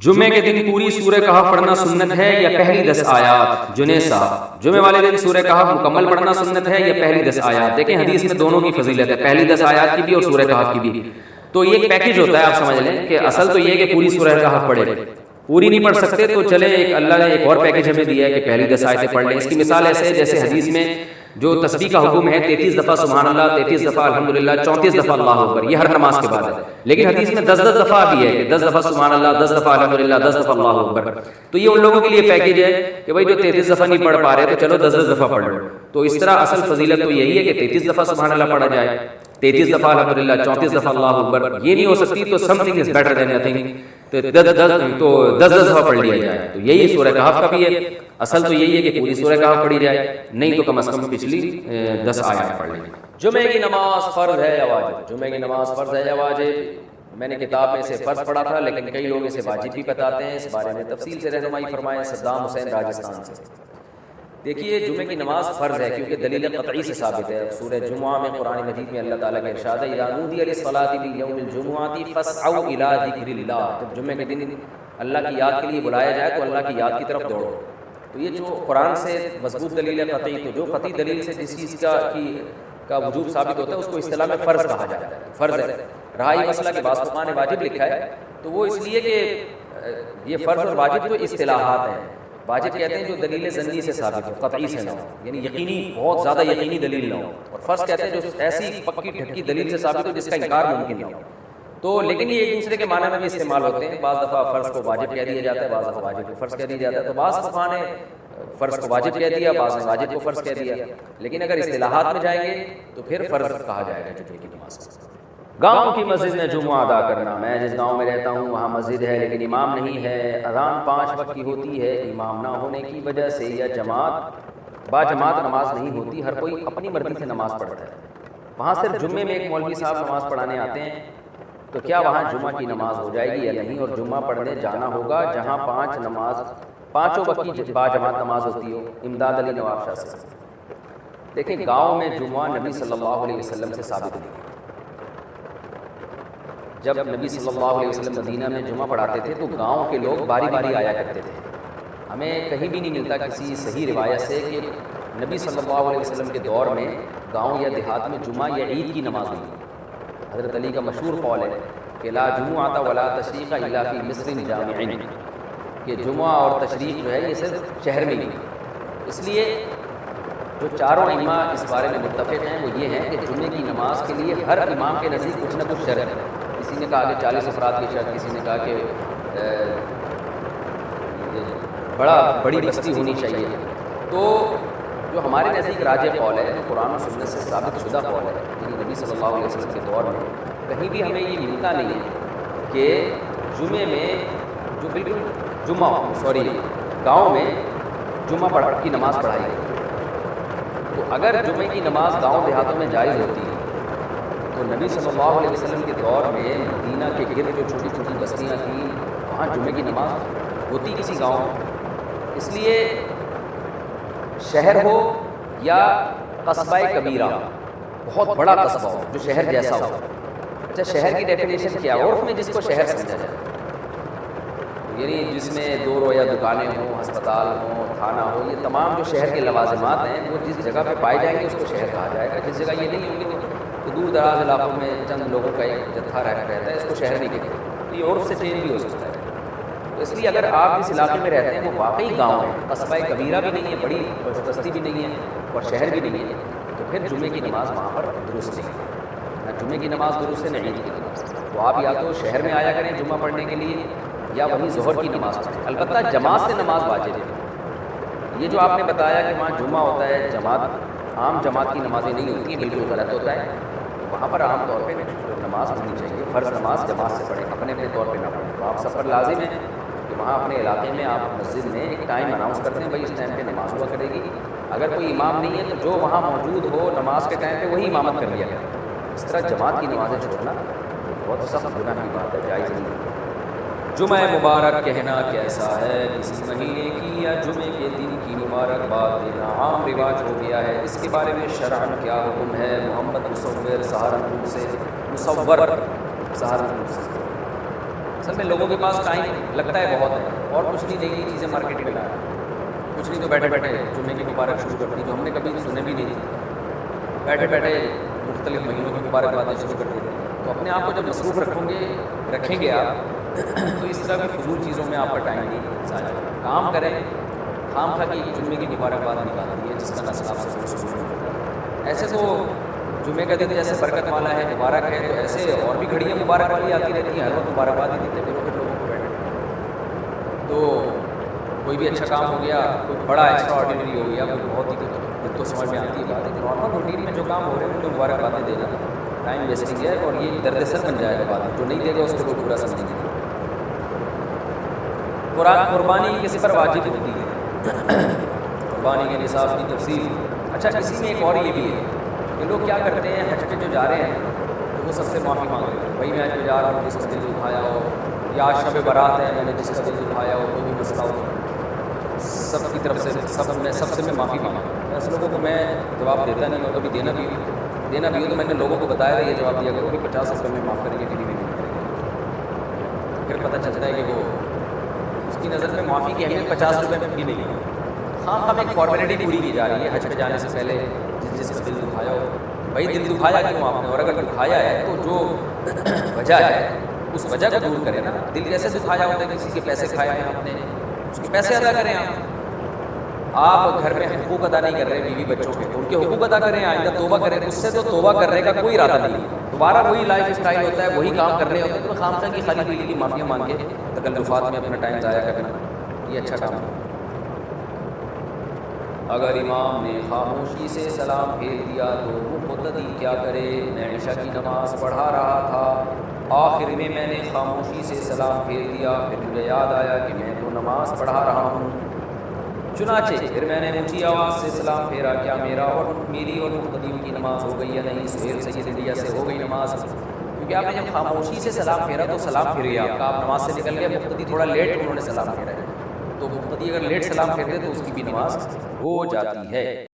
جمعے کے دن پوری سورہ کہف پڑھنا سنت ہے یا پہلی 10 آیات؟ جنید صاحب، جمعے والے دن سورہ کہف مکمل پڑھنا سنت ہے یا پہلی 10 آیات؟ دیکھیں حدیث میں دونوں کی فضیلت ہے، پہلی 10 آیات کی بھی اور سورہ کہف کی بھی. تو یہ ایک پیکج ہوتا ہے، آپ سمجھ لیں کہ اصل تو یہ ہے کہ پوری سورہ کہف پڑھے. پوری نہیں پڑھ سکتے تو چلے ایک اللہ نے ایک اور پیکج ہمیں دیا ہے کہ پہلی 10 آیتیں پڑھ لیں. اس کی مثال ایسے ہے جیسے حدیث میں جو تسبیح کا حکم ہے 33 دفعہ سبحان اللہ، 33 دفعہ الحمدللہ، 34 دفعہ اللہ اکبر، یہ ہر نماز کے بعد ہے. لیکن حدیث میں 10 دفعہ بھی ہے کہ 10 دفعہ سبحان اللہ، 10 دفعہ الحمدللہ، 10 دفعہ اللہ اکبر. تو یہ ان لوگوں کے لیے پیکج ہے کہ بھائی جو 33 دفعہ نہیں پڑھ پا رہے تو چلو 10 دفعہ پڑھ لو. تو اس طرح اصل فضیلت تو یہی ہے کہ 33 دفعہ سبحان اللہ پڑھا جائے، 33 دفعہ الحمدللہ، 34 دفعہ اللہ اکبر. یہ نہیں ہو سکتی تو some thing is better than nothing, تو 10 دفعہ پڑھ لیا جائے. تو یہی سورہ کہف کا بھی ہے. اصل تو یہی ہے کہ پوری سورہ کہف پڑھی جائے، نہیں تو کم از کم پچھلی 10 آیات پڑھ لیں. جمعے کی نماز فرض ہے یا واجب؟ جمعے کی نماز فرض ہے یا واجب؟ میں نے کتاب میں اسے فرض پڑھا تھا، لیکن کئی لوگ اسے واجب بھی بتاتے ہیں. اس بارے میں تفصیل سے رہنمائی فرمائیں. صدام حسین راجستھان سے. دیکھیے جمعے کی نماز فرض ہے کیونکہ دلیل قطعی سے ثابت ہے. سورہ جمعہ میں قرآن مجید میں اللہ تعالیٰ کا ارشاد ہے اذا نودی للصلاۃ من یوم الجمعۃ فاسعوا الی ذکر اللہ. جب جمعے کے دن اللہ کی یاد کے لیے بلایا جائے تو اللہ کی یاد کی طرف دوڑو. تو یہ جو قرآن سے مضبوط دلیل ہے قطعی، تو جو قطعی دلیل سے جس چیز کا وجوب ثابت ہوتا ہے اس کو اصطلاح میں فرض کہا جاتا ہے. فرض ہے. رہا یہ مسئلہ کہ بعض فقہاء نے واجب لکھا ہے، تو وہ اس لیے کہ یہ فرض اور واجب تو اصطلاحات ہیں. واجب کہتے ہیں جو دلیل ضمنی سے ثابت ہو، قطعی سے نہ ہو، یعنی یقینی بہت زیادہ یقینی دلیل نہ ہو. اور فرض کہتے ہیں جو ایسی پکی ڈھکی دلیل سے ثابت ہو جس کا انکار ممکن نہ ہو. تو لیکن یہ ایک دوسرے کے معنی میں بھی استعمال ہوتے ہیں. بعض دفعہ فرض کو واجب کہہ دیا جاتا ہے، بعض دفعہ واجب کو فرض کہہ دیا جاتا ہے. تو بعض فقہاء نے فرض کو واجب کہہ دیا، بعض نے واجب کو فرض کہہ دیا. لیکن اگر اصطلاحات میں جائیں گے تو پھر فرض کہا جائے گا جمعے کی نماز. گاؤں کی مسجد میں جمعہ ادا کرنا. میں جس گاؤں میں رہتا ہوں وہاں مسجد ہے لیکن امام نہیں ہے. اذان 5 وقت کی ہوتی ہے، امام نہ ہونے کی وجہ سے یا با جماعت نماز نہیں ہوتی، ہر کوئی اپنی مرضی سے نماز پڑھتا ہے. وہاں صرف جمعے میں ایک مولوی صاحب نماز پڑھانے آتے ہیں، تو کیا وہاں جمعہ کی نماز ہو جائے گی یا نہیں؟ اور جمعہ پڑھنے جانا ہوگا جہاں پانچوں وقت کی با جماعت نماز ہوتی ہو. امداد علی نواب شاہ سے. دیکھیں گاؤں میں جمعہ نبی صلی اللہ علیہ وسلم سے ثابت نہیں. جب نبی صلی اللہ علیہ وسلم مدینہ میں جمعہ پڑھاتے تھے تو گاؤں کے لوگ باری باری آیا کرتے تھے. ہمیں کہیں بھی نہیں ملتا کسی صحیح روایت سے کہ نبی صلی اللہ علیہ وسلم کے دور میں گاؤں یا دیہات میں جمعہ یا عید کی نماز نہیں. حضرت علی کا مشہور قول ہے کہ لا جمعۃ ولا تشریق الا فی مصر جامع، کہ جمعہ اور تشریق جو ہے یہ صرف شہر میں ہی. اس لیے جو چاروں ائمہ اس بارے میں متفق ہیں وہ یہ ہیں کہ جمعے کی نماز کے لیے ہر امام کے نزدیک کچھ نہ کچھ شرط ہے. کسی نے کہا کہ 40 افراد کی شرط، کسی نے کہا کہ بڑی بستی ہونی چاہیے. تو جو ہمارے نزدیک راجح قول ہے، جو قرآن و سنت سے ثابت شدہ قول ہے، یعنی نبی صلی اللہ علیہ وسلم کے دور میں کہیں بھی ہمیں یہ ملتا نہیں ہے کہ جمعے میں جو بالکل گاؤں میں جمعہ کی نماز پڑھائی گئی. تو اگر جمعے کی نماز گاؤں دیہاتوں میں جائز ہوتی ہے تو نبی صلی اللہ علیہ وسلم کے دور میں مدینہ کے گرد جو چھوٹی چھوٹی بستیاں تھیں وہاں جمعے کی نماز ہوتی کسی گاؤں میں. اس لیے شہر ہو یا قصبہ کبیرہ، بہت بڑا قصبہ ہو جو شہر جیسا ہو. اچھا شہر کی ڈیفینیشن کیا ہے؟ عرف میں جس کو شہر سمجھا جائے، یعنی جس میں 2 رویا دکانیں ہوں، ہسپتال ہوں، تھانہ ہو، یہ تمام جو شہر کے لوازمات ہیں وہ جس جگہ پہ پائے جائیں گے اس کو شہر کہا جائے گا. جس جگہ یہ نہیں ہوں گے تو دور دراز علاقوں میں چند لوگوں کا ایک جتھا رہتا ہے اس کو شہر نہیں کہتے. تو یہ عرف سے چینج بھی ہو سکتا ہے. تو اس لیے اگر آپ جس علاقے میں رہتے ہیں وہ واقعی گاؤں ہے، قصبہ کبیرہ بھی نہیں ہے، بڑی بستی بھی نہیں ہے اور شہر بھی نہیں ہے، تو پھر جمعے کی نماز وہاں پر درست نہیں ہے. نہ جمعے کی نماز درست ہے نہ عید کی نماز. تو آپ یا تو شہر میں آیا کریں جمعہ پڑھنے کے لیے یا وہیں ظہر کی نماز پڑھیں. البتہ جماعت سے نماز واجب ہے. یہ جو آپ نے بتایا کہ وہاں جمعہ ہوتا ہے، جماعت عام جماعت کی نمازیں نہیں ہوتی، بالکل غلط ہوتا ہے. وہاں پر عام طور پہ نماز ہونی چاہیے. فرض نماز جماعت سے پڑھیں، اپنے طور پہ نہ پڑھیں. تو آپ سب پر لازم ہے کہ وہاں اپنے علاقے میں آپ مسجد میں ایک ٹائم اناؤنس کرتے ہیں بھائی اس ٹائم پہ نماز ہوا کرے گی. اگر کوئی امام نہیں ہے تو جو وہاں موجود ہو نماز کے ٹائم پہ وہی امامت کر لیا کرے. اس طرح جماعت کی نمازیں چھوڑنا بہت سخت گناہ کی بات ہے، جائز نہیں. جمعہ مبارک کہنا کیسا ہے؟ کسی مہینے کی یا جمعے کے دن کی مبارکباد دینا عام رواج ہو گیا ہے، اس کے بارے میں شرعاً کیا حکم ہے؟ محمد مصور سہارنپور سے. اصل میں لوگوں کے پاس ٹائم لگتا ہے بہت ہے، اور کچھ نہیں، نئی نئی چیزیں مارکیٹ میں لا رہے ہیں، کچھ نہیں تو بیٹھے بیٹھے جمعے کی مبارک شروع کر دی جو ہم نے کبھی سنے بھی نہیں تھی، بیٹھے بیٹھے مختلف مہینوں کی مبارکبادیں شروع کر دیتے ہیں۔ تو اپنے آپ کو جب مصروف رکھیں گے آپ تو اس طرح کی فضول چیزوں میں آپ کا ٹائم نہیں ضائع ہوگا۔ کام کریں، خام خواہ کی جمعے کی مبارکباد نکالتی ہے جس کا نسل آپ سے شروع ہوتا ہے۔ ایسے تو جمعے کا دن جیسے برکت والا ہے، مبارک ہے، تو ایسے اور بھی گھڑیاں مبارک والی آتی رہتی ہیں، ہر وقت مبارکباد ہی دیتے پھر لوگوں کو بیٹھے۔ تو کوئی بھی اچھا کام ہو گیا، کوئی بڑا ایکسٹرا آرڈینری ہو گیا، کوئی بہت ہی دل کو سمجھ میں آتی ہے بات ہے، نارمل روٹین میں جو کام ہو رہے ہیں ان کو مبارکبادیں دینا ٹائم ویسٹنگ ہے، اور یہ درد سر بن جائے گا بعد میں، جو نہیں دے گا اس کو لوگ برا سمجھیں گے۔ قربانی کس پر واجب ہوتی ہے؟ قربانی کے نصاب کی تفصیل۔ اچھا، اسی میں ایک اور یہ بھی ہے کہ لوگ کیا کرتے ہیں، حج پہ جو جا رہے ہیں تو وہ سب سے معافی مانگ رہے ہیں، بھائی میں حج پہ جا رہا ہوں، جس کا دل دکھایا ہو، یا آج شب برات ہے، میں نے جس کا دل دکھایا ہو، کوئی بھی مسئلہ ہو، سب کی طرف سے سب سے میں معافی مانگا۔ ایسے لوگوں کو میں جواب دیتا نہیں، اور کبھی دینا بھی ہو تو میں نے لوگوں کو بتایا یہ جواب دیا کرو کہ 50 روپے میں معاف کریں گے، فری میں نہیں کریں گے۔ پھر پتہ چلتا ہے کہ وہ اس کی نظر میں معافی کی اہمیت 50 روپے میں بھی نہیں ہے، خام خواہ ایک فارمیلٹی پوری کی جا رہی ہے حج پہ جانے سے پہلے۔ جس کا دل دکھایا ہو، بھائی دل دکھایا کیوں آپ نے، اور اگر دکھایا ہے تو جو وجہ ہے اس وجہ کو دور کریں نا۔ دل کیسے دکھایا ہوتا ہے، کسی کے پیسے کھائے ہیں آپ نے، اس کے پیسے ادا کریں آپ گھر میں حقوق ادا نہیں کر رہے بیوی بچوں کے، ان کے حقوق ادا کریں، آئندہ توبہ کریں۔ اس سے تو توبہ کرنے کا کوئی ارادہ نہیں، دوبارہ وہی لائف اسٹائل ہوتا ہے، وہی کام کرنے ہوتے ہیں، تو خام خواہ کی خالی پیلی کی معافیاں مانگ کے تکلفات میں اپنا ٹائم ضائع کرنا یہ اچھا کام ہے۔ اگر امام نے خاموشی سے سلام پھیر دیا تو مقتدی کیا کرے؟ میں عشاء کی نماز پڑھا رہا تھا، آخر میں نے خاموشی سے سلام پھیر دیا، پھر مجھے یاد آیا کہ میں تو نماز پڑھا رہا ہوں، چنانچہ پھر میں نے اونچی آواز سے سلام پھیرا، کیا میری اور مقتدیوں کی نماز ہو گئی یا نہیں؟ سہیل سید انڈیا سے ہو گئی نماز، کیونکہ آپ نے جب خاموشی سے سلام پھیرا تو سلام پھر گیا آپ نماز سے نکل گئے، مقتدی تھوڑا لیٹ انہوں نے سلام پھیرا ہے، تو مقتدی اگر لیٹ سلام پھیرتے تو اس کی بھی نماز ہو جاتی ہے۔